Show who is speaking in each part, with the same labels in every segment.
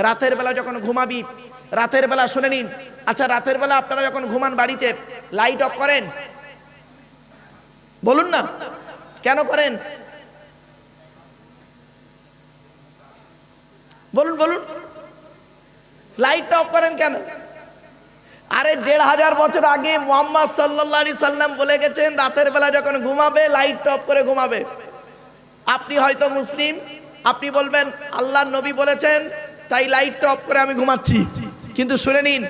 Speaker 1: রাতের বেলা যখন ঘুমাবি, রাতের বেলা শুনে নিন, আচ্ছা রাতের বেলা আপনারা যখন ঘুমান বাড়িতে লাইট অফ করেন? বলুন না কেন করেন? বলুন বলুন, লাইটটা অফ করেন কেন? আরে 1500 বছর আগে মুহাম্মদ সাল্লাল্লাহু আলাইহি সাল্লাম বলে গেছেন রাতের বেলা যখন ঘুমাবে লাইট অফ করে ঘুমাবে। আপনি হয়তো মুসলিম, আপনি বলবেন আল্লাহর নবী বলেছেন তাই লাইটটা অফ করে আমি ঘুমাচ্ছি। কিন্তু শুনে নিন,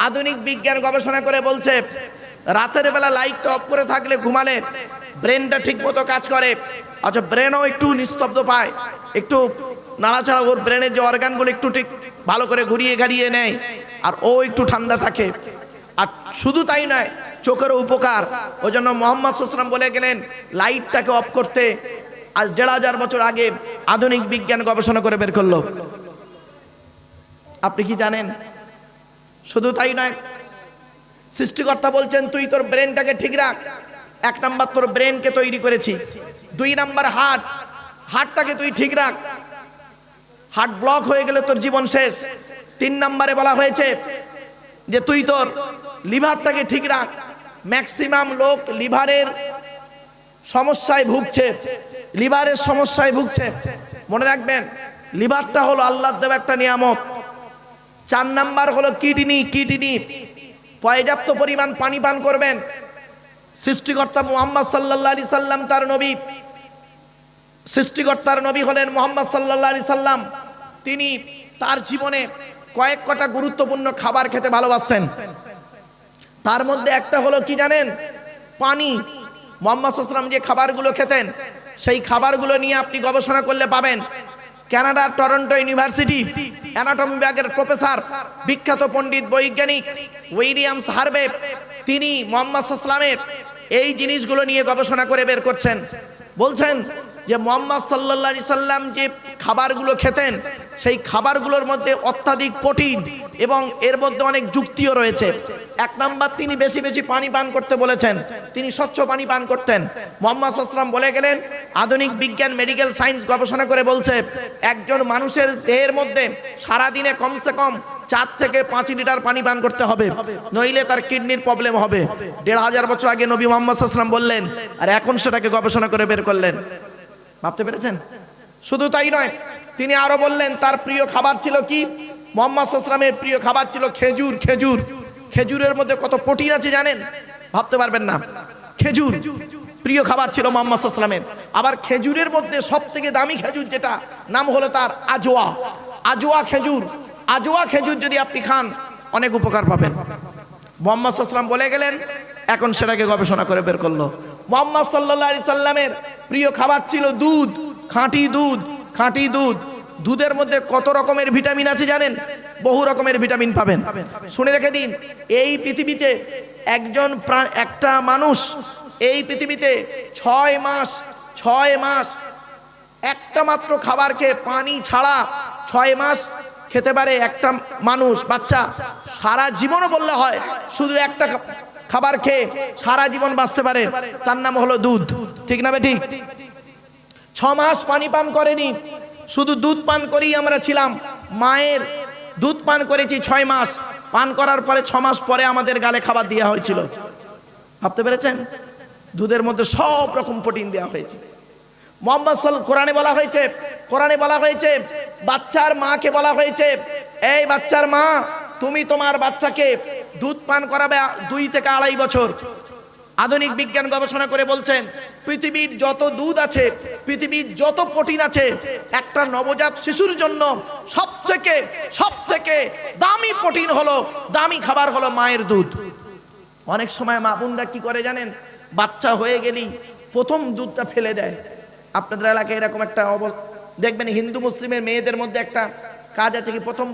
Speaker 1: আধুনিক বিজ্ঞান গবেষণা করে বলছে রাতের বেলা লাইটটা অফ করে থাকলে ঘুমালে ব্রেনটা ঠিক মতো কাজ করে। আচ্ছা ব্রেনও একটু নিস্তব্ধ পায়, একটু নাড়াচাড়া, ওর ব্রেনের যে অর্গানগুলো একটু ঠিক ভালো করে ঘুরিয়ে গাড়িয়ে নেয়, আর ও একটু ঠান্ডা থাকে। আর শুধু তাই নয়, চোখেরও উপকার। ওই জন্য মুহাম্মদ সাল্লাল্লাহু আলাইহি ওয়াসাল্লাম বলে গেলেন লাইটটাকে অফ করতে। আজ 1500 বছর আগে আধুনিক বিজ্ঞান গবেষণা করে বের করলো। আপনি কি জানেন? শুধু তাই নয়, সৃষ্টিকর্তা বলছেন তুই তোর ব্রেনটাকে ঠিক রাখ। 1 নাম্বার তোর ব্রেনকে তৈরি করেছি। 2 নাম্বার হার্টটাকে তুই ঠিক রাখ, হার্ট ব্লক হয়ে গেলে তোর জীবন শেষ। 3 নাম্বারে বলা হয়েছে যে তুই তোর লিভারটাকে ঠিক রাখ। ম্যাক্সিমাম লোক লিভারের সমস্যায় ভুগছে, লিভারের সমস্যায় ভুগছে। মনে রাখবেন লিভারটা হলো আল্লাহর দেওয়া একটা নিয়ামত। 4 নাম্বার হলো কিডনি, পর্যাপ্ত পরিমাণ পানি পান করবেন। সৃষ্টিকর্তা মুহাম্মদ সাল্লাল্লাহু আলাইহি সাল্লাম তার নবী, সৃষ্টিকর্তার নবী হলেন মুহাম্মদ সাল্লাল্লাহু আলাইহি সাল্লাম। তিনি তার জীবনে কয়েক কটা গুরুত্বপূর্ণ খাবার খেতে ভালোবাসতেন। তার মধ্যে একটা হলো কি জানেন? পানি। মুহাম্মদ সাল্লাল্লাহু আলাইহি সাল্লাম যে খাবারগুলো খেতেন সেই খাবারগুলো নিয়ে আপনি গবেষণা করলে পাবেন। কানাডার টরন্টো ইউনিভার্সিটি অ্যানাটমি বিভাগের প্রফেসর, বিখ্যাত পণ্ডিত বৈজ্ঞানিক উইলিয়ামস হার্ভে, তিনি মুহাম্মদ সাল্লাল্লাহু আলাইহি সাল্লামের এই জিনিসগুলো নিয়ে গবেষণা করে বের করছেন। বলছেন যে মুহাম্মদ সাল্লাল্লাহু আলাইহি সাল্লাম যে খাবারগুলো খেতেন সেই খাবারগুলোর মধ্যে অত্যাধিক প্রোটিন এবং এর মধ্যে অনেক যুক্তিও রয়েছে। 1 নাম্বার তিনি বেশি বেশি পানি পান করতে বলেছেন, তিনি স্বচ্ছ পানি পান করতেন। মুহাম্মদ সাল্লাল্লাহু আলাইহি সাল্লাম বলে গেলেন আধুনিক বিজ্ঞান মেডিকেল সায়েন্স গবেষণা করে বলছে একজন মানুষের দেহের মধ্যে সারাদিনে কমসে কম 4 থেকে 5 লিটার পানি পান করতে হবে, নইলে তার কিডনির প্রবলেম হবে। 1500 বছর আগে নবী মুহাম্মদ সাল্লাল্লাহু আলাইহি সাল্লাম বললেন, আর এখন সেটাকে গবেষণা করে বের করলেন। ভাবতে পেরেছেন? শুধু তাই নয়, তিনি আরো বললেন তার প্রিয় খাবার ছিল কি? মুহাম্মদ সাল্লাল্লাহু আলাইহি সাল্লামের প্রিয় খাবার ছিল খেজুর। খেজুরের মধ্যে কত প্রোটিন আছে জানেন? ভাবতে পারবেন না। খেজুর প্রিয় খাবার ছিল মুহাম্মদ সাল্লাল্লাহু আলাইহি সাল্লামের। আবার খেজুরের মধ্যে সবথেকে দামি খেজুর যেটা, নাম হলো তার আজওয়া খেজুর। আজওয়া খেজুর যদি আপনি খান অনেক উপকার পাবেন। মুহাম্মদ সাল্লাল্লাহু আলাইহি সাল্লাম বলে গেলেন, এখন সেটাকে গবেষণা করে বের করলো। মুহাম্মদ সাল্লাল্লাহু আলাইহি সাল্লামের প্রিয় খাবার ছিল দুধ, খাঁটি দুধ। দুধের মধ্যে কত রকমের ভিটামিন আছে জানেন? বহু রকমের ভিটামিন পাবেন। শুনে রেখে দিন, এই পৃথিবীতে একটা মানুষ এই পৃথিবীতে 6 মাস একটা মাত্র খাবার খেয়ে পানি ছাড়া 6 মাস খেতে পারে একটা মানুষ, বাচ্চা। সারা জীবনও বললে হয়, শুধু একটা খাবার খেয়ে সারা জীবন বাঁচতে পারে, তার নাম হলো দুধ। ঠিক না বেঠিক? 6 মাস পানি পান করেনি, শুধু দুধ পান করেই আমরা ছিলাম। মায়ের দুধ পান করেছি 6 মাস, পান করার পরে 6 মাস পরে আমাদের গালে খাবার দেওয়া হয়েছিল। ভাবতে পেরেছেন? দুধের মধ্যে সব রকম প্রোটিন দেওয়া হয়েছে। মুহাম্মদ সাল্লাল্লাহু কোরআনে বলা হয়েছে বাচ্চার মাকে বলা হয়েছে, এই বাচ্চার মা, তুমি তোমার বাচ্চাকে দুধ পান করাবে 2 থেকে 2.5 বছর। আধুনিক বিজ্ঞান গবেষণা করে বলছেন পৃথিবীর যত দুধ আছে, পৃথিবীর যত প্রোটিন আছে, একটা নবজাত শিশুর জন্য সবথেকে দামি প্রোটিন হলো, দামি খাবার হলো মায়ের দুধ। অনেক সময় মা বোনরা কি করে জানেন? বাচ্চা হয়ে গেলেই প্রথম দুধটা ফেলে দেয়। আপনাদের এলাকায় এরকম একটা দেখবেন, হিন্দু মুসলিমের মেয়েদের মধ্যে একটা কাজ আছে কি, প্রথম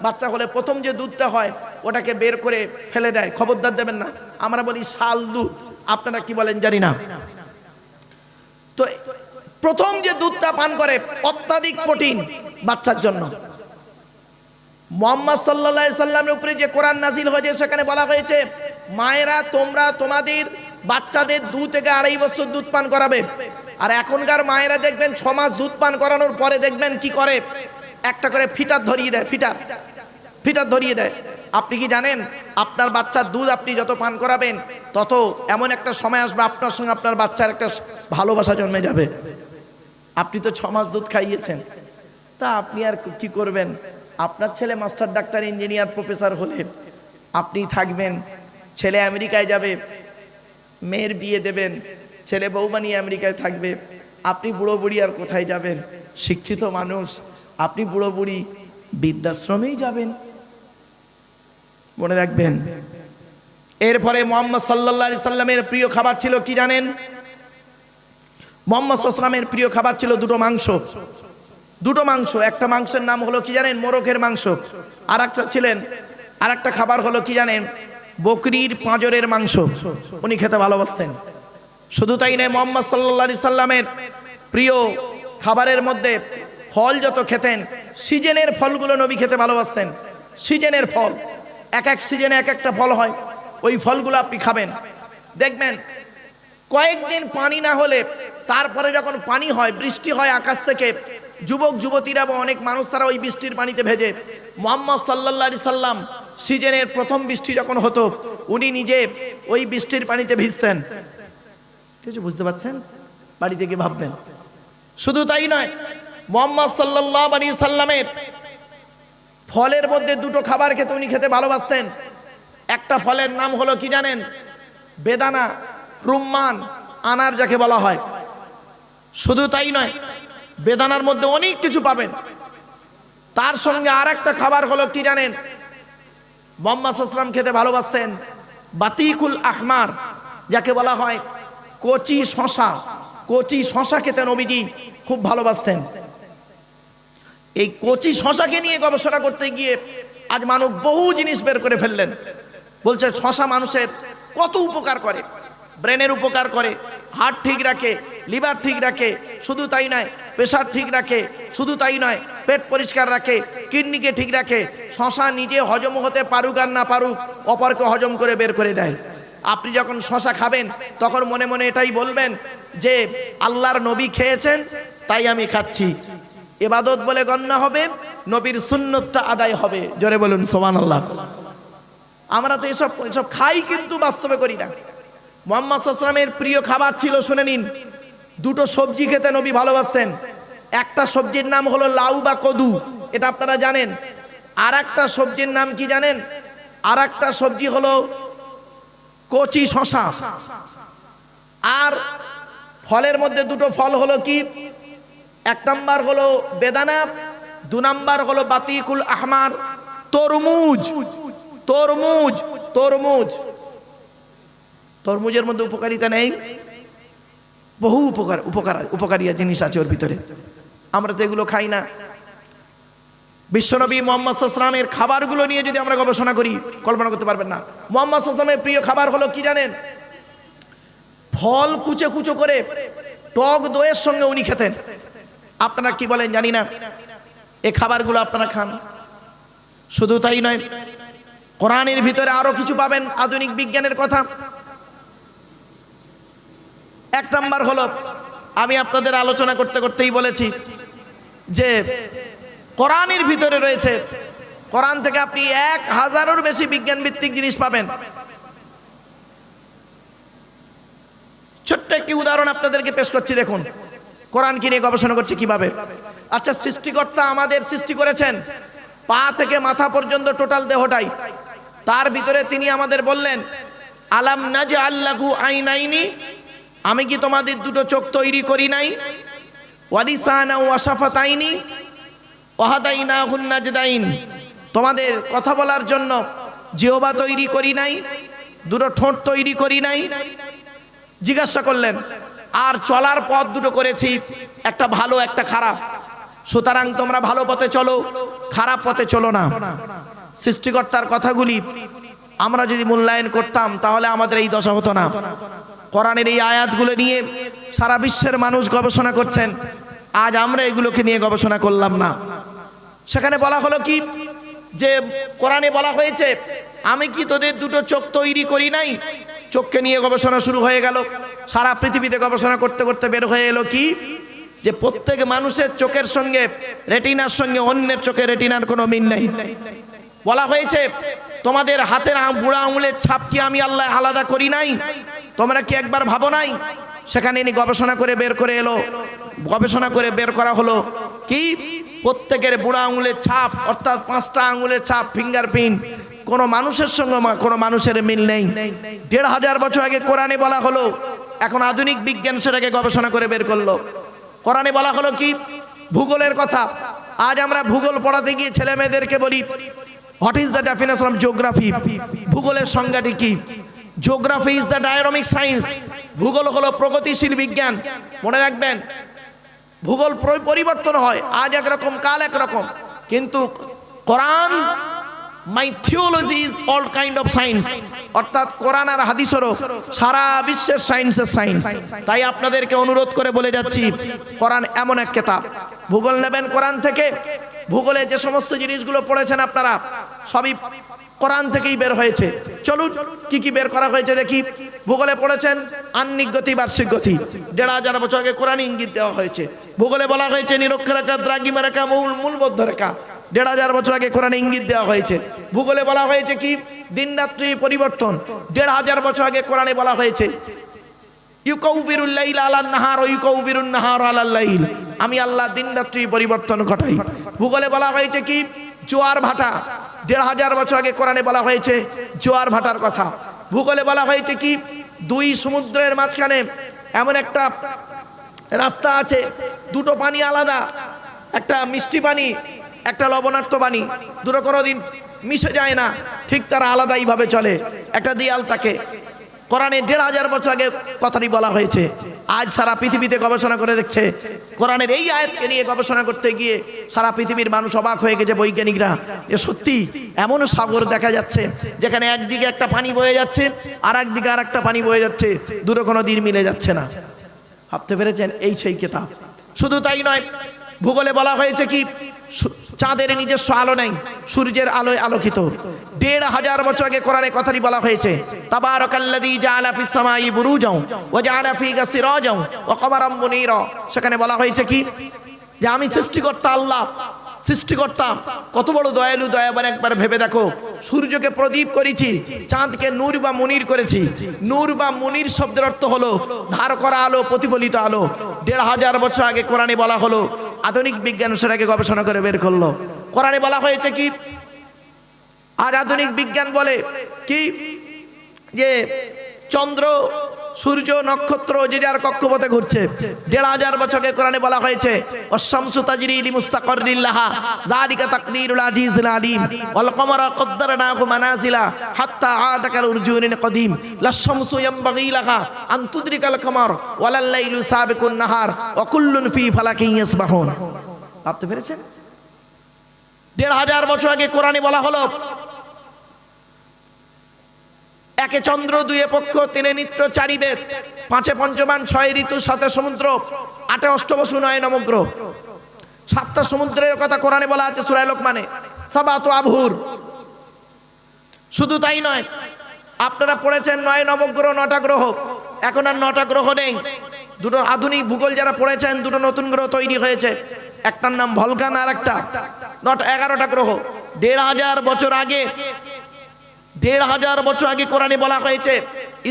Speaker 1: বাচ্চা হলে প্রথম যে দুধটা হয় ওটাকে বের করে ফেলে দেয়। খবরদার দেবেন না। আমরা বলি শাল দুধ, আপনারা কি বলেন জানি না। তো প্রথম যে দুধটা পান করে অত্যাধিক প্রোটিন বাচ্চার জন্য। মুহাম্মদ সাল্লাল্লাহু আলাইহি সাল্লামের উপরে যে কোরআন নাজিল হয়েছে সেখানে বলা হয়েছে, মায়েরা তোমরা তোমাদের বাচ্চাদের 2 থেকে 2.5 বছর দুধ পান করাবে। আর এখনকার মায়েরা দেখবেন 6 মাস দুধ পান করানোর পরে দেখবেন কি করে, একটা করে ফিটার ধরিয়ে দেয়, ফিটার ধরিয়ে দেয়। আপনি কি জানেন আপনার বাচ্চার দুধ আপনি যত পান করাবেন তত এমন একটা সময় আসবে আপনার সঙ্গে আপনার বাচ্চার একটা ভালোবাসা জন্মে যাবে। আপনি তো 6 মাস দুধ খাইয়েছেন, তা আপনি আর কি করবেন? আপনার ছেলে মাস্টার, ডাক্তার, ইঞ্জিনিয়ার, প্রফেসর হলে আপনি থাকবেন, ছেলে আমেরিকায় যাবে, মেয়ের বিয়ে দেবেন, ছেলে বউ বানিয়ে আমেরিকায় থাকবে, আপনি বুড়ো বুড়ি আর কোথায় যাবেন? শিক্ষিত মানুষ, আপনি বুড়ো বুড়ি বৃদ্ধাশ্রমেই যাবেন। মনে রাখবেন। এরপরে মুহাম্মদ সাল্লাল্লাহু আলাইহি সাল্লামের প্রিয় খাবার ছিল কি জানেন? মুহাম্মদ সাল্লাল্লাহু আলাইহি সাল্লামের প্রিয় খাবার ছিল দুটো মাংস। একটা মাংসের নাম হলো কি জানেন? মোরগের মাংস। আর একটা খাবার হলো কি জানেন? বকরির পাঁজরের মাংস। উনি খেতে ভালোবাসতেন। শুধু তাই নয়, মুহাম্মদ সাল্লাল্লাহু আলাইহি সাল্লামের প্রিয় খাবারের মধ্যে ফল যত খেতেন, সিজনের ফলগুলো নবী খেতে ভালোবাসতেন। সিজনের ফল, এক এক সিজনে এক একটা ফল হয়, ওই ফলগুলো আপনি খাবেন। দেখবেন কয়েকদিন পানি না হলে তারপরে যখন পানি হয়, বৃষ্টি হয় আকাশ থেকে, যুবক যুবতীরা বা অনেক মানুষ তারা ওই বৃষ্টির পানিতে ভেজে। মুহাম্মদ সাল্লাল্লাহু আলাইহি সাল্লাম সিজনের প্রথম বৃষ্টি যখন হতো উনি নিজে ওই বৃষ্টির পানিতে ভিজতেন। কিছু বুঝতে পারছেন? বাড়ি থেকে ভাববেন। শুধু তাই নয়, মুহাম্মদ সাল্লাল্লাহু আলাইহি সাল্লামের ফলের মধ্যে দুটো খাবার খেতে উনি খেতে ভালোবাসতেন। একটা ফলের নাম হলো কি জানেন? বেদানা, রুম্মান, আনার যাকে বলা হয়। শুধু তাই নয়, বেদানার মধ্যে অনেক কিছু পাবেন। তার সঙ্গে আর একটা খাবার হলো কি জানেন? মুহাম্মদ সাল্লাল্লাহু আলাইহি ওয়াসাল্লাম খেতে ভালোবাসতেন বাতিকুল আহমার, যাকে বলা হয় কচি শশা। কচি শশা খেতে নবীজি খুব ভালোবাসতেন। এই কচি শশাকে নিয়ে গবেষণা করতে গিয়ে আজ মানুষ বহু জিনিস বের করে ফেললেন। বলছে শশা মানুষের কত উপকার করে, ব্রেনের উপকার করে, হার্ট ঠিক রাখে, লিভার ঠিক রাখে, শুধু তাই নয় প্রেশার ঠিক রাখে, শুধু তাই নয় পেট পরিষ্কার রাখে, কিডনিকে ঠিক রাখে। শশা নিজে হজম হতে পারুক আর না পারুক, অপরকে হজম করে বের করে দেয়। আপনি যখন শশা খাবেন তখন মনে মনে এটাই বলবেন যে আল্লাহর নবী খেয়েছেন তাই আমি খাচ্ছি। ইবাদত বলে গণ্য হবে, নবীর সুন্নতটা আদায় হবে। জোরে বলুন সুবহানাল্লাহ। আমরা তো এসব খাই কিন্তু বাস্তবে করি না। মুহাম্মদ সাল্লাল্লাহু আলাইহি ওয়াসাল্লামের প্রিয় খাবার ছিল, শুনে নিন, দুটো সবজি খেতে নবী ভালোবাসতেন। একটা সবজির নাম হলো লাউ বা কদু, এটা আপনারা জানেন। আর একটা সবজির নাম কি জানেন? আর একটা সবজি হলো কচি শশা। আর ফলের মধ্যে দুটো ফল হলো কি? এক নাম্বার হলো বেদানা, 2 নাম্বার হলো বাতিকুল আহমার, তরমুজ। তরমুজ তরমুজ তরমুজের মধ্যে উপকারিতা নেই? বহু উপকারী জিনিস আছে ওর ভিতরে, আমরা তো এগুলো খাই না। বিশ্বনবী মুহাম্মদ সাল্লাল্লাহু আলাইহি ওয়াসাল্লামের খাবারগুলো নিয়ে যদি আমরা গবেষণা করি কল্পনা করতে পারবেন না। মুহাম্মদ সাল্লাল্লাহু আলাইহি ওয়াসাল্লামের প্রিয় খাবার হলো কি জানেন? ফল কুচো কুচো করে টক দইয়ের সঙ্গে উনি খেতেন। আপনারা কি বলেন জানি না, এই খাবারগুলো আপনারা খান। শুধু তাই নয়, কোরআনের ভিতরে আরো কিছু পাবেন আধুনিক বিজ্ঞানের কথা। এক নাম্বার হলো, আমি আপনাদের আলোচনা করতে করতেই বলেছি যে কোরআনের ভিতরে রয়েছে, কোরআন থেকে আপনি 1000-এর বেশি বিজ্ঞান ভিত্তিক জিনিস পাবেন। ছোট্ট একটি উদাহরণ আপনাদেরকে পেশ করছি, দেখুন কোরআনকে নিয়ে গবেষণা করছে কিভাবে। আচ্ছা, সৃষ্টিকর্তা আমাদের সৃষ্টি করেছেন পা থেকে মাথা পর্যন্ত টোটাল দেহটাই, তার ভিতরে তিনি আমাদের বললেন আলাম নাজআল লাহু আইনাইনি, আমি কি তোমাদের দুটো চোখ তৈরি করি নাই? ওয়া লিসানা ওয়া শাফাতাইনি ওয়া হাদাইনাহুন নাজদাইন, তোমাদের কথা বলার জন্য জিহ্বা তৈরি করি নাই, দুটো ঠোঁট তৈরি করি নাই? জিজ্ঞাসা করলেন। আর চলার পথ দুটো করেছি, একটা ভালো একটা খারাপ, সুতরাং তোমরা ভালো পথে চলো, খারাপ পথে চলো না। সৃষ্টিকর্তার কথাগুলি আমরা যদি মূল্যায়ন করতাম তাহলে আমাদের এই দশা হতো না। কোরআনের এই আয়াতগুলো নিয়ে সারা বিশ্বের মানুষ গবেষণা করছেন, আজ আমরা এগুলোকে নিয়ে গবেষণা করলাম না। সেখানে বলা হলো কি যে কোরআনে বলা হয়েছে আমি কি তোদের দুটো চোখ তৈরি করি নাই? চোখকে নিয়ে গবেষণা শুরু হয়ে গেল। সারা পৃথিবীতে গবেষণা করতে করতে বের হয়ে এলো কি যে প্রত্যেক মানুষের চোখের সঙ্গে রেটিনার সঙ্গে অন্যের চোখের রেটিনার কোনো মিল নেই। বলা হয়েছে তোমাদের হাতের বুড়া আঙুলের ছাপ কি আমি আল্লাহ আলাদা করি নাই? তোমরা কি একবার ভাবো নাই? সেখানে ইনি গবেষণা করে বের করে এলো, গবেষণা করে বের করা হলো কি প্রত্যেকের বুড়া আঙুলের ছাপ অর্থাৎ 5টা আঙুলের ছাপ ফিঙ্গারপ্রিন্ট কোনো মানুষের সঙ্গে কোনো মানুষের মিল নেই। 1500 বছর আগে কোরআনে বলা হলো, এখন আধুনিক বিজ্ঞান সেটাকে গবেষণা করে বের করলো। কোরআনে বলা হলো কি ভূগোলের কথা। আজ আমরা ভূগোল পড়াতে গিয়ে ছেলে মেয়েদেরকে বলি what is the definition of geography, ভূগোলের সংজ্ঞাটি কি? Geography is the dynamic science, ভূগোল হলো প্রগতিশীল বিজ্ঞান। মনে রাখবেন ভূগোল পরিবর্তন হয়, আজ একরকম কাল একরকম, কিন্তু Quran my theology is all kind of science, অর্থাৎ কোরআন আর হাদিসেরও সারা বিশ্বের সায়েন্সের সায়েন্স। তাই আপনাদেরকে অনুরোধ করে বলে যাচ্ছি কোরআন এমন এক কিতাব, ভূগোল নেবেন কোরআন থেকে। ভূগোলে যে সমস্ত জিনিসগুলো পড়েছেন আপনারা সবই কোরআন থেকেই বের হয়েছে। চলুন কি কি বের করা হয়েছে দেখি। ভূগোলে পড়েছেন আহ্নিক গতি বার্ষিক গতি, 1500 বছর আগে কোরআনে ইঙ্গিত দেওয়া হয়েছে। ভূগোলে বলা হয়েছে নিরক্ষরেখা দ্রাঘিমা রেখা মূল মধ্যরেখা, 1500 বছর আগে কোরআনে ইঙ্গিত দেওয়া হয়েছে। ভূগোলে বলা হয়েছে কি দিন রাত্রি পরিবর্তন, 1500 বছর আগে কোরআনে বলা হয়েছে ইউকাউবিরুল লাইল আলান নাহার ওয়া ইউকাউবিরুন নাহার আলাল লাইল, আমি আল্লাহ দিন রাত্রি পরিবর্তন ঘটাই। ভূগোলে বলা হয়েছে কি জোয়ার ভাটা, 1500 বছর আগে কোরআনে বলা হয়েছে জোয়ার ভাটার কথা। ভূগোলে বলা হয়েছে কি 2 সমুদ্রের মাঝখানে এমন একটা রাস্তা আছে, দুটো পানি আলাদা, একটা মিষ্টি পানি একটা লবণাক্ত পানি, দুটো কোনোদিন মিশে যায় না, ঠিক তারা আলাদাই ভাবে চলে, একটা দেয়াল থাকে। কোরআনে 1500 বছর আগে কথাটি বলা হয়েছে। আজ সারা পৃথিবীতে গবেষণা করে দেখছে, কোরআনের এই আয়াতকে নিয়ে গবেষণা করতে গিয়ে সারা পৃথিবীর মানুষ অবাক হয়ে গেছে বৈজ্ঞানিকরা, যে সত্যি এমন সাগর দেখা যাচ্ছে যেখানে একদিকে একটা পানি বয়ে যাচ্ছে আর একদিকে আর একটা পানি বয়ে যাচ্ছে, দুটো কোনো দিন মিলে যাচ্ছে না। ভাবতে পেরেছেন? এই সেই কিতাব। শুধু তাই নয়, ভূগোলে বলা হয়েছে কি চাঁদের নিজস্ব আলো নেই, সূর্যের আলোয় আলোকিত। 1500 বছর আগে কোরআনে কথাটি বলা হয়েছে তাবারাকাল্লাযী জাআলা ফিস সামাই বুরুজাও ওয়া জাআলা ফিহা সিরাজাও ওয়া কমারাম মুনীরা। সেখানে বলা হয়েছে কি যে আমি সৃষ্টিকর্তা আল্লাহ, সৃষ্টিকর্তা কত বড় দয়ালু দয়াবান। একবার ভেবে দেখো, সূর্যকে প্রদীপ করেছি, চাঁদকে নূর বা মুনির করেছি। নূর বা মুনির শব্দের অর্থ হলো ধার করা আলো, প্রতিফলিত আলো। 1500 বছর আগে কোরআনে বলা হলো, আধুনিক বিজ্ঞান সেটাকে গবেষণা করে বের করলো। কোরআনে বলা হয়েছে কি আর আধুনিক বিজ্ঞান বলে কি যে চন্দ্র সূর্য নক্ষত্র যে যার কক্ষপথে ঘুরছে। 1500 বছর আগে কোরআনে বলা হয়েছে ওয়াশ-শামসু তাজরি লিমুস্তাকাররিন লাহা যালিকা তাকদীরুল আজিজুল আলীম ওয়াল কমারা কদ্দারনাহু মানাজিলা হাত্তা আদা কাল উরজুনিন কদিম লাশ-শামসু ইয়ানবাগী লাহা আন তুদরিকাল কমার ওয়ালাল লাইলু সাবিকুন নাহার ওয়া কুল্লুন ফি ফালাকিন ইয়াসবাহুন। ভাবতে পেরেছেন? 1500 বছর আগে কোরআনে বলা হলো একে চন্দ্র, দুয়ে পক্ষ, তিনে নিত্য, চারি বেদ, পাঁচে পঞ্চবান, 6 ঋতু, 7 সমুদ্র, 8 অষ্টবসু, 9 নবগ্রহ। 7টা সমুদ্রের কথা কোরআনে বলা আছে সূরা লোকমানে, সাবাতু আবহুর। শুধু তাই নয়, আপনারা পড়েছেন 9 নবগ্রহ, 9টা গ্রহ। এখন আর 9টা গ্রহ নেই। দুটো আধুনিক ভূগোল যারা পড়েছেন, দুটো নতুন গ্রহ তৈরি হয়েছে, একটার নাম ভলকান আর একটা 11টা গ্রহ। 1500 বছর আগে 1500 বছর আগে কোরআনে বলা হয়েছে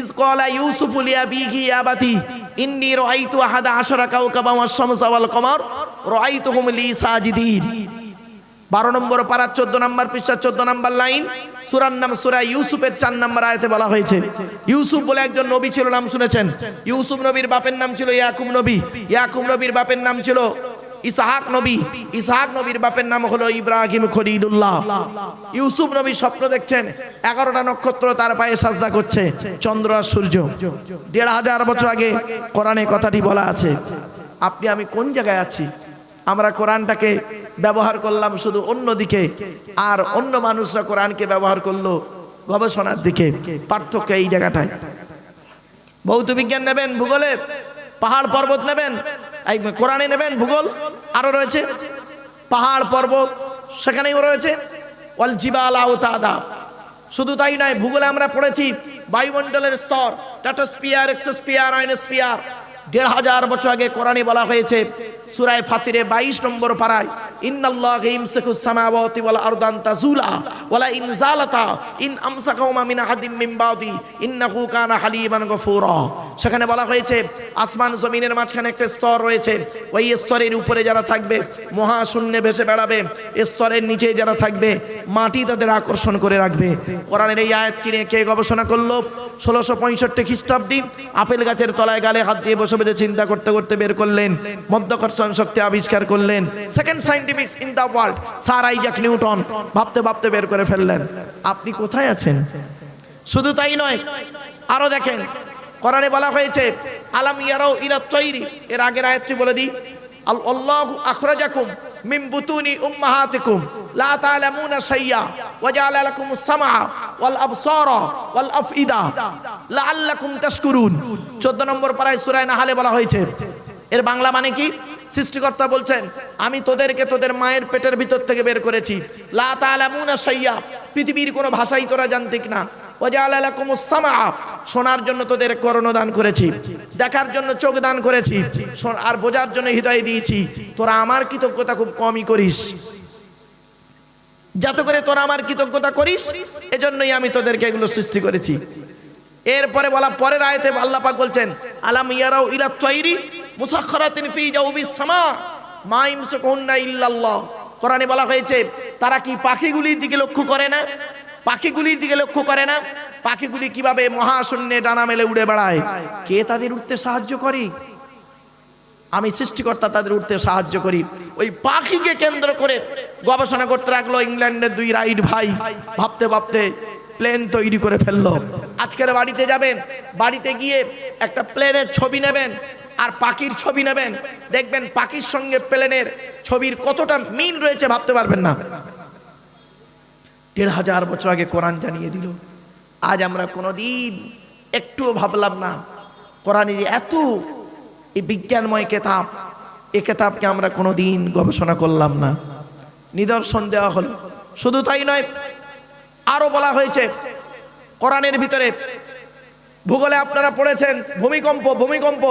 Speaker 1: ইজকালা ইউসুফু লিআবিহি ইয়া আবাতি ইন্নী রাআইতু আহাদা আশারা কাওকাবা ওয়াশ-শামসা ওয়াল কমার রাআইতুহুম লি সাজিদিন। 12 নম্বর পারা 14 নম্বর পৃষ্ঠা 14 নম্বর লাইন, সূরার নাম সূরা ইউসুফের 4 নম্বর আয়াতে বলা হয়েছে ইউসুফ বলে একজন নবী ছিল, নাম শুনেছেন। ইউসুফ নবীর বাপের নাম ছিল ইয়াকুব নবী, ইয়াকুব নবীর বাপের নাম ছিল ইসহাক নবী, ইসহাক নবীর বাপের নাম হলো ইব্রাহিম খলিলুল্লাহ। ইউসুফ নবী স্বপ্ন দেখছেন 11টা নক্ষত্র তার পায়ে সাজদা করছে, চন্দ্র আর সূর্য। 1500 বছর আগে কোরআনে কথাটি বলা আছে। আপনি আমি কোন জায়গায় আছি? আমরা কোরআনটাকে ব্যবহার করলাম শুধু অন্য দিকে, আর অন্য মানুষরা কোরআনকে ব্যবহার করলো গবেষণার দিকে। পার্থক্য এই জায়গাটায়। ভৌত বিজ্ঞান নেবেন ভূগোলে, পাহাড় পর্বত নেবেন এই কোরআনে নেবেন ভূগোল, আরো রয়েছে পাহাড় পর্বত, সেখানেও রয়েছে ওয়াল জিবালা আওতাদা। শুধু তাই নয়, ভূগোলে আমরা পড়েছি বায়ুমণ্ডলের স্তর, স্ট্র্যাটোস্ফিয়ার, এক্সোস্ফিয়ার, আয়নোস্ফিয়ার, 1500 বছর আগে কোরআনে বলা হয়েছে সূরা ফাতিরে 22 নম্বর পারায়, ইন্নাল্লাহা ইয়ামসিকুস সামাওয়াতি ওয়াল আরদা আন তাযুলা ওয়ালা ইন যালাতা ইন আমসাকাহুমা মিন আহাদিম মিন বাদি ইন্নাহু কানা হালিমান গফুরা। সেখানে বলা হয়েছে আসমান জমিনের মাঝখানে একটা স্তর রয়েছে, ওই স্তরের উপরে যারা থাকবে মহাশূন্যে ভেসে বেড়াবে, স্তরের নিচে যারা থাকবে মাটি তাদের আকর্ষণ করে রাখবে। কোরআনের এই আয়াত কিনে কে গবেষণা করলো? 1665 খ্রিস্টাব্দে আপেল গাছের তলায় গালে হাত দিয়ে বসে বসে চিন্তা করতে করতে বের করলেন, মধ্যাকর্ষণ শক্তি আবিষ্কার করলেন। Second scientific in the world sir Isaac Newton ভাবতে ভাবতে বের করে ফেললেন। আপনি কোথায় আছেন? শুধু তাই নয়, আরো দেখেন কোরআনে বলা হয়েছে আলাম ইয়ারাউ ইলা তাইরি, এর আগের আয়াতটি বলে দিই, আল্লাহু আখরাজাকুম মিন বুতুনি উম্মাহাতিকুম লা তা'লামুনা শাইয়া ওয়া জাআলা লাকুমুস সামআ ওয়াল আবসারা ওয়াল আফইদা লাআল্লাকুম তাশকুরুন। 14 নম্বর পারায় সূরা নাহলে বলা হয়েছে। এর বাংলা মানে কি? সৃষ্টিকর্তা বলছেন আমি তোদেরকে তোদের মায়ের পেটের ভিতর থেকে বের করেছি। লা তা'লামুনা শাইয়া, পৃথিবীর কোনো ভাষাই তোরা জানতিক না। ওয়া জাআলা লাকুমুস সামআ, শোনার জন্য তোদের কর্ণ দান করেছি, দেখার জন্য চোখ দান করেছি, আর বোঝার জন্য হৃদয় দিয়েছি। তোরা আমার কৃতজ্ঞতা খুব কমই করিস, যাতে করে তোরা আমার কৃতজ্ঞতা করিস, এজন্যই আমি তোদেরকে এগুলো সৃষ্টি করেছি। এরপরে বলা পরের আয়াতে আল্লাহ পাক বলছেন আলাম ইয়ারাউ ইলা তাইরি মুসাখখারাতিন ফি জাওবিস সামা মা ইয়ামসুকুহুন্না ইল্লাল্লাহ। কোরআনে বলা হয়েছে তারা কি পাখিগুলির দিকে লক্ষ্য করে না? পাখিগুলির দিকে লক্ষ্য করে না? পাখিগুলি কিভাবে মহাশূন্যে ডানা মেলে উড়ে বেড়ায়, কে তাদের উঠতে সাহায্য করে? আমি সৃষ্টিকর্তা তাদের উঠতে সাহায্য করি। ওই পাখিকে কেন্দ্র করে গবেষণা করতে লাগলো ইংল্যান্ডের 2 রাইট ভাই, ভাবতে ভাবতে প্লেন তৈরি করে ফেললো। আজকের বাড়িতে যাবেন, বাড়িতে গিয়ে একটা প্লেনের ছবি নেবেন আর পাখির ছবি নেবেন, দেখবেন পাখির সঙ্গে প্লেনের ছবির কতটা মিল রয়েছে ভাবতে পারবেন না। 1500 বছর আগে কোরআন জানিয়ে দিল। আজ আমরা কোনোদিন একটুও ভাবলাম না কোরআনের এত এই বিজ্ঞানময় কেতাব, এই কেতাবকে আমরা কোনোদিন গবেষণা করলাম না, নিদর্শন দেওয়া হলো। শুধু তাই নয়, আরো বলা হয়েছে কোরআনের ভিতরে, ভূগোলে আপনারা পড়েছেন ভূমিকম্প, ভূমিকম্প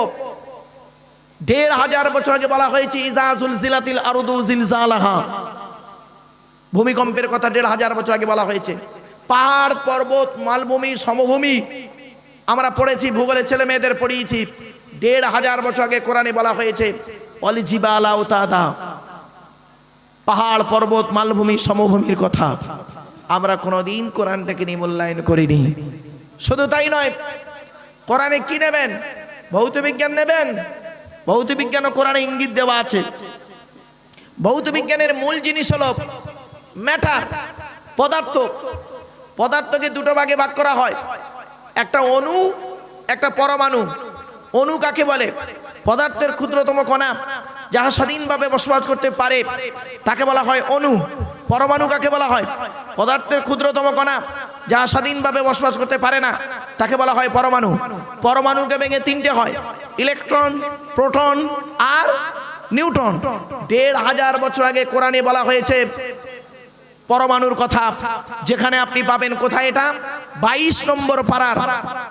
Speaker 1: 1500 বছর আগে বলা হয়েছে ইজা জুলজিলাতিল আরদু জিলজালাহা, ভূমিকম্পের কথা 1500 বছর আগে বলা হয়েছে। পাহাড় পর্বত মালভূমি সমভূমি আমরা পড়েছি, ভূগোলে ছেলে মেয়েদের পড়িয়েছি। 1500 বছর আগে কোরআনে বলা হয়েছে অল জিবালা আওতাদা, পাহাড় পর্বত মালভূমি সমভূমির কথা। আমরা কোনোদিন কোরআনটাকে নিয়ে মূল্যায়ন করিনি। শুধু তাই নয়, কোরআনে কি নেবেন? ভৌত বিজ্ঞান নেবেন। ভৌত বিজ্ঞান ও কোরআনে ইঙ্গিত দেওয়া আছে। ভৌত বিজ্ঞানের মূল জিনিস হলো ম্যাটার, পদার্থ। পদার্থকে দুটো ভাগে ভাগ করা হয়, একটা অণু, একটা পরমাণু। অণু কাকে বলে? পদার্থের ক্ষুদ্রতম কণা যাহা স্বাধীনভাবে বসবাস করতে পারে তাকে বলা হয় অণু। পরমাণু কাকে বলা হয়? পদার্থের ক্ষুদ্রতম কণা যাহা স্বাধীনভাবে বসবাস করতে পারে না তাকে বলা হয় পরমাণু। পরমাণুকে ভেঙে 3টে হয়, ইলেকট্রন, প্রোটন আর নিউট্রন। 1500 বছর আগে কোরআনে বলা হয়েছে পরমাণুর কথা, যেখানে আপনি পাবেন কোথায়? এটা 22 নম্বর পারার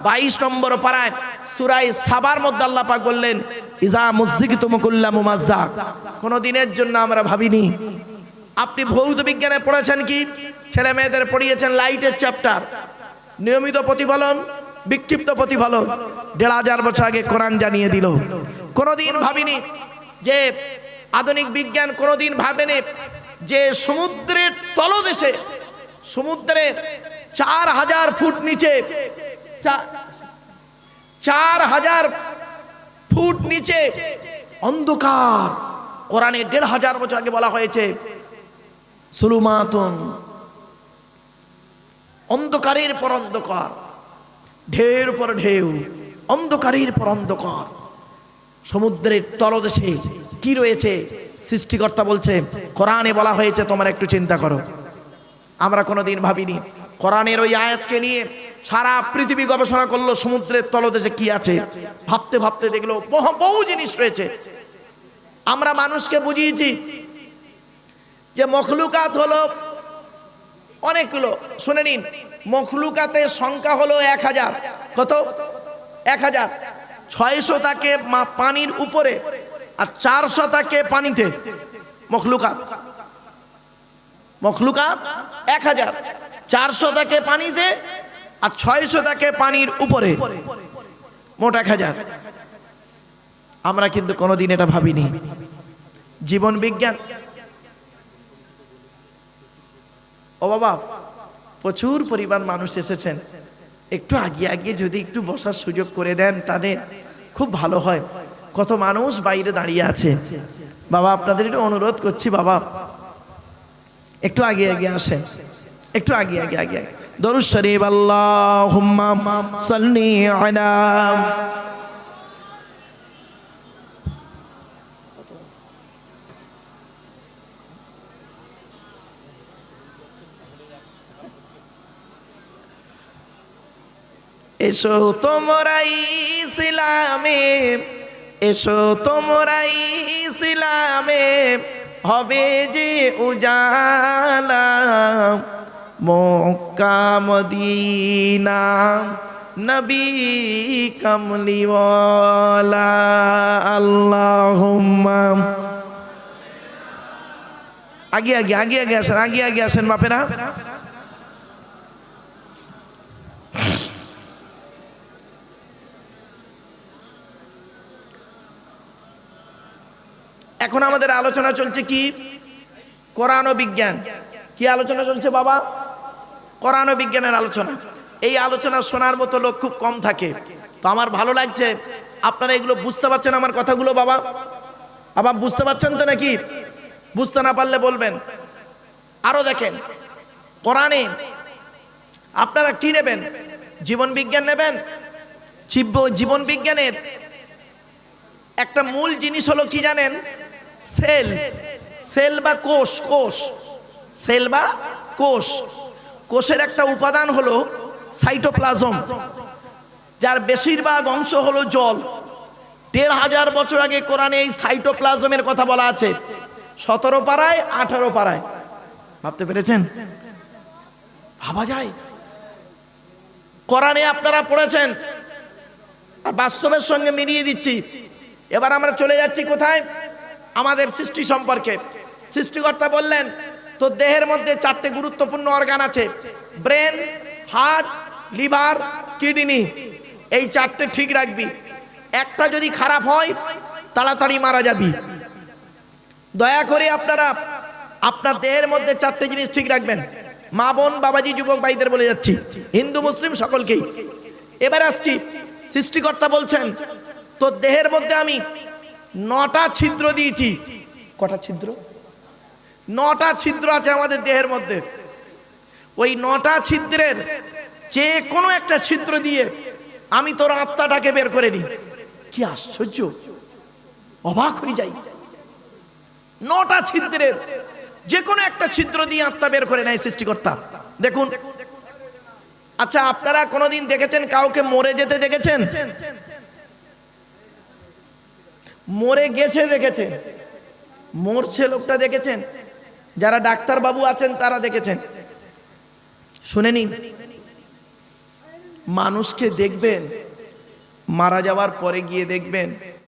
Speaker 1: 22 নম্বর পারায় সূরা সাবার মধ্যে আল্লাহ পাক বললেন ইজা মুযযিগতুম কুল্লা মুমাজ্জাক। কোন দিনের জন্য আমরা ভাবিনি। আপনি ভৌত বিজ্ঞানে পড়েছেন কি? ছেলে মেয়েদের পড়িয়েছেন লাইটের চ্যাপ্টার, নিয়মিত প্রতিফলন, বিক্ষিপ্ত প্রতিফলন। 1500 বছর আগে কোরআন জানিয়ে দিল। কোনদিন ভাবিনি যে আধুনিক বিজ্ঞান কোনদিন ভাবেনি যে সমুদ্রের তলদেশে, সমুদ্রের 4000 ফুট নিচে, 4000 ফুট নিচে অন্ধকার। কোরআনে 1500 বছর আগে বলা হয়েছে সুলুমাতুন, অন্ধকারের পর অন্ধকার, ঢেউর পর ঢেউ, অন্ধকারের পর অন্ধকার। সমুদ্রের তলদেশে কি রয়েছে? সৃষ্টিকর্তা বলছে, কোরআনে বলা হয়েছে, তোমরা একটু চিন্তা করো। আমরা কোনোদিন ভাবিনি। কোরআনের ওই আয়াতকে নিয়ে সারা পৃথিবী গবেষণা করলো সমুদ্রের তলদেশে কি আছে। ভাবতে ভাবতে দেখলো বহু জিনিস রয়েছে। আমরা মানুষকে বুঝিয়েছি যে মখলুকাত হলো অনেকগুলো। শুনে নিন, মখলুকাতের সংখ্যা হলো 1000। কত? 1000। 600 থাকে পানির উপরে, আর 400 থাকে পানিতে। মখলুকাত 1000, 400 থাকে পানিতে আর 600 থাকে পানির উপরে, মোট 1000। আমরা কিন্তু কোনোদিন এটা ভাবিনি। জীবন বিজ্ঞান, ও বাবা প্রচুর পরিমাণ মানুষ এসেছেন, একটু আগিয়ে যদি একটু বসার সুযোগ করে দেন তাদের খুব ভালো হয়। কত মানুষ বাইরে দাঁড়িয়ে আছে, বাবা আপনাদের একটু অনুরোধ করছি, বাবা একটু আগে আসেন, একটু আগে। দরুদ শরীফ আল্লাহুম্মা সাল্লি আলা। এসো তোমরা ইসলামে, এসো তোমরা ইসলামে, হবে যে উজালা, মক্কা মদিনা নবী কমলিওয়ালা। আল্লাহুম্মা আগে আসেন বাপেরা। এখন আমাদের আলোচনা চলছে কি? কোরআন ও বিজ্ঞান। কি আলোচনা চলছে বাবা? কোরআন ও বিজ্ঞানের আলোচনা। এই আলোচনা শোনার মতো লোক খুব কম থাকে, তো আমার ভালো লাগছে আপনারা এগুলো বুঝতে পারছেন আমার কথাগুলো। বাবা বুঝতে পারছেন তো নাকি? বুঝতে না পারলে বলবেন। আরো দেখেন, কোরআনে আপনারা কি নেবেন? জীবন বিজ্ঞান নেবেন। জীবন বিজ্ঞানের একটা মূল জিনিস হলো কি জানেন? সেল বা কোষ। কোষের একটা উপাদান হলো সাইটোপ্লাজম, যার বেশিরভাগ অংশ হলো জল। 1500 বছর আগে কোরআনে এই সাইটোপ্লাজমের কথা বলা আছে, 17 পারায় 18 পারায়। ভাবতে পেরেছেন? ভাবা যায়? কোরআনে আপনারা পড়েছেন, আর বাস্তবের সঙ্গে মিলিয়ে দিচ্ছি। এবার আমরা চলে যাচ্ছি কোথায়? আমাদের সৃষ্টি সম্পর্কে। সৃষ্টিকর্তা বললেন তো দেহের মধ্যে 4টে গুরুত্বপূর্ণ অর্গান আছে, ব্রেন, হার্ট, লিভার, কিডনি। এই 4টে ঠিক রাখবি, একটা যদি খারাপ হয় তাড়াতাড়ি মারা যাবি। দয়া করে আপনারা আপনার দেহের মধ্যে 4টে জিনিস ঠিক রাখবেন। মা বোন বাবাজি যুবক ভাইদের বলে যাচ্ছি, হিন্দু মুসলিম সকলকেই। এবার আসছি, সৃষ্টিকর্তা বলছেন তো দেহের মধ্যে আমি 9টা ছিদ্র দিয়েছি। কটা ছিদ্র? 9টা ছিদ্র আছে আমাদের দেহের মধ্যে। ওই 9টা ছিদ্রের যে কোনো একটা ছিদ্র দিয়ে আমি তোর আত্মাটাকে বের করে নিই। কি আশ্চর্য, অবাক হয়ে যাই। 9টা ছিদ্রের যে কোনো একটা ছিদ্র দিয়ে আত্মা বের করে নেয় সৃষ্টিকর্তা। দেখুন, আচ্ছা আপনারা কোনোদিন দেখেছেন কাউকে মরে যেতে দেখেছেন? মরে গেছে দেখেছেন, মরছে লোকটা দেখেছেন? যারা ডাক্তার বাবু আছেন তারা দেখেছেন। শুনে নিন, মানুষকে দেখবেন মারা যাওয়ার পরে গিয়ে দেখবেন